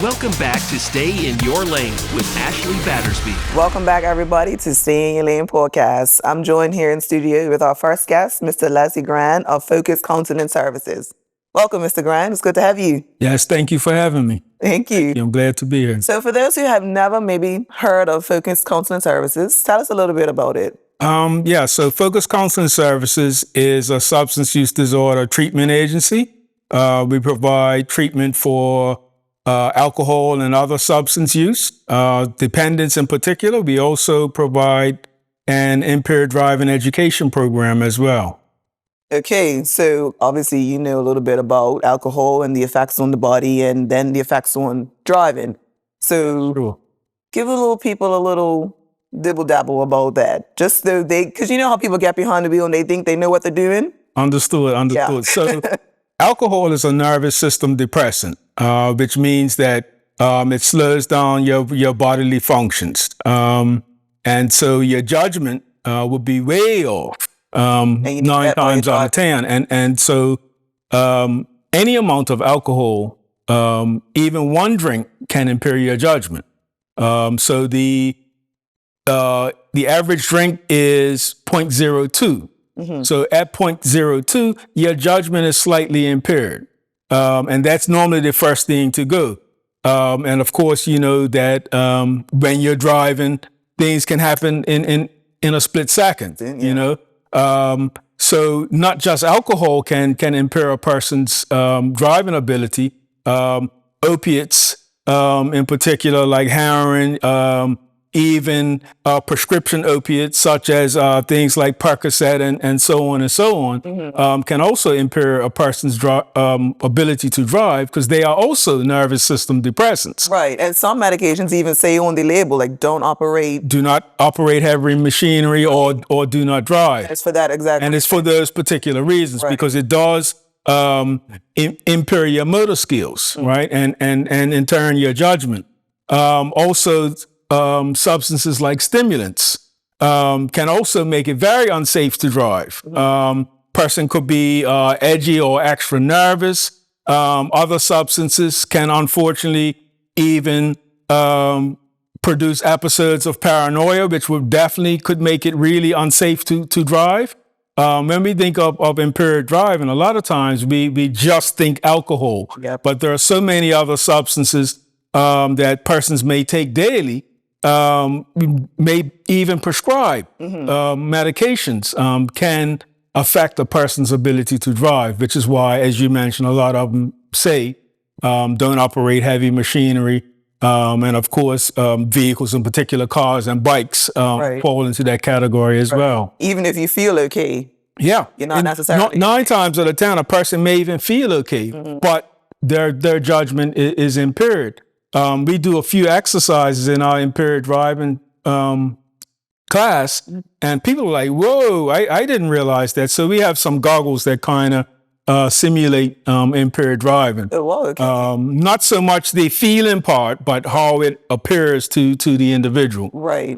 Welcome back to Stay in Your Lane with Ashlee Batterbee. Welcome back, everybody, to Stay in Your Lane podcast. I'm joined here in studio with our first guest, Mr. Leslie Grand of Focus Counseling Services. Welcome, Mr. Grand. It's good to have you. Yes, thank you for having me. Thank you. I'm glad to be here. So for those who have never maybe heard of Focus Counseling Services, tell us a little bit about it. So Focus Counseling Services is a substance use disorder treatment agency. We provide treatment for alcohol and other substance use, dependence in particular. We also provide an impaired driving education program as well. Okay, so obviously you know a little bit about alcohol and the effects on the body and then the effects on driving. So Sure. give people a little dibble dabble about that. Just so because you know how people get behind the wheel and they think they know what they're doing? Understood. Yeah. So alcohol is a nervous system depressant, which means that it slows down your bodily functions. And so your judgment would be way off 9 times out of 10. And so any amount of alcohol, even one drink, can impair your judgment. So the average drink is 0.02. Mm-hmm. So at 0.02, your judgment is slightly impaired. And that's normally the first thing to go. And of course, you know that when you're driving, things can happen in a split second, Yeah. you know. So not just alcohol can impair a person's driving ability. Opiates, in particular, like heroin, even prescription opiates such as things like Percocet and so on and so on, mm-hmm. Can also impair a person's ability to drive because they are also nervous system depressants. Right, and some medications even say on the label, like do not operate heavy machinery or do not drive. It's for that exactly. And it's for those particular reasons, right. Because it does impair your motor skills, mm-hmm. right? And in turn, your judgment. Also, substances like stimulants can also make it very unsafe to drive. Person could be edgy or extra nervous. Other substances can unfortunately even produce episodes of paranoia, which would definitely could make it really unsafe to drive. When we think of impaired driving, a lot of times we just think alcohol, yep. But there are so many other substances that persons may take daily. May even prescribe medications can affect a person's ability to drive, which is why, as you mentioned, a lot of them say don't operate heavy machinery. And of course, vehicles, in particular cars and bikes, right. fall into that category as right. well. Even if you feel okay. Yeah. You're not necessarily. 9 times out of 10, a person may even feel okay, but their judgment is impaired. We do a few exercises in our impaired driving class, and people are like, whoa, I didn't realize that. So we have some goggles that kind of simulate impaired driving. Oh, wow, okay. Not so much the feeling part, but how it appears to the individual. Right.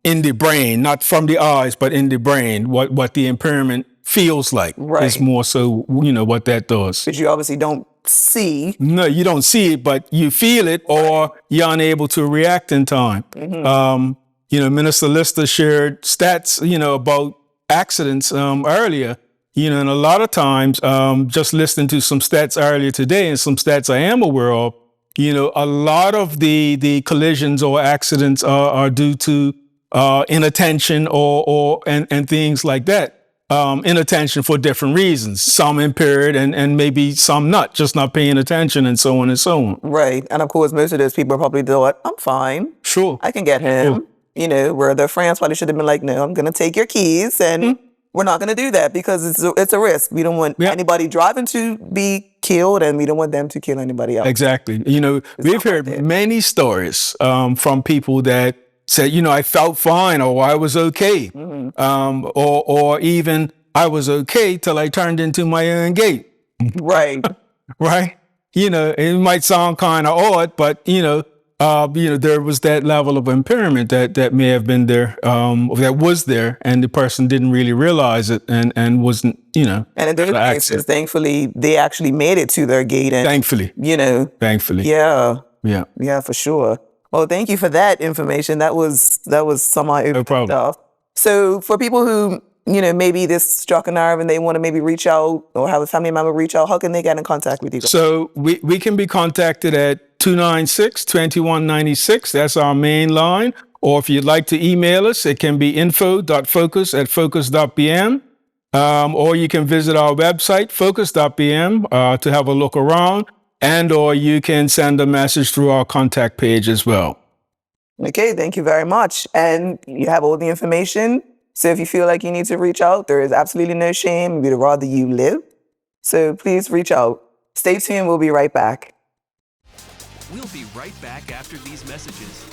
In the brain, not from the eyes, but in the brain, what the impairment feels like right. is more so, you know, what that does. But you obviously don't see. No, you don't see it, but you feel it, or you're unable to react in time. Mm-hmm. You know, Minister Lister shared stats, you know, about accidents earlier. You know, and a lot of times, just listening to some stats earlier today and some stats I am aware of, you know, a lot of the collisions or accidents are due to inattention and things like that. Inattention for different reasons, some impaired and maybe some not, just not paying attention and so on and so on. Right. And of course, most of those people probably thought, I'm fine. Sure. I can get him. Sure. You know, where their friends probably should have been like, no, I'm going to take your keys and we're not going to do that because it's a risk. We don't want anybody driving to be killed and we don't want them to kill anybody else. Exactly. You know, we've heard many stories from people that said, you know, I felt fine or I was okay. Or even I was okay till I turned into my own gate. Right. Right. You know, it might sound kind of odd, but, you know, there was that level of impairment that may have been there, that was there, and the person didn't really realize it and wasn't, you know. And in those cases, thankfully, they actually made it to their gate. And, thankfully. You know. Thankfully. Yeah. Yeah. Yeah, for sure. Well, thank you for that information. That was some eye-opening problem. stuff. So for people who, maybe this struck a nerve and they want to maybe reach out or have a family member reach out, how can they get in contact with you guys? So we can be contacted at 296-2196. That's our main line. Or if you'd like to email us, it can be info.focus@focus.bm. Or you can visit our website, focus.bm, to have a look around. And or you can send a message through our contact page as well. Okay, thank you very much. And you have all the information. So if you feel like you need to reach out, there is absolutely no shame. We'd rather you live. So please reach out. Stay tuned. We'll be right back. We'll be right back after these messages.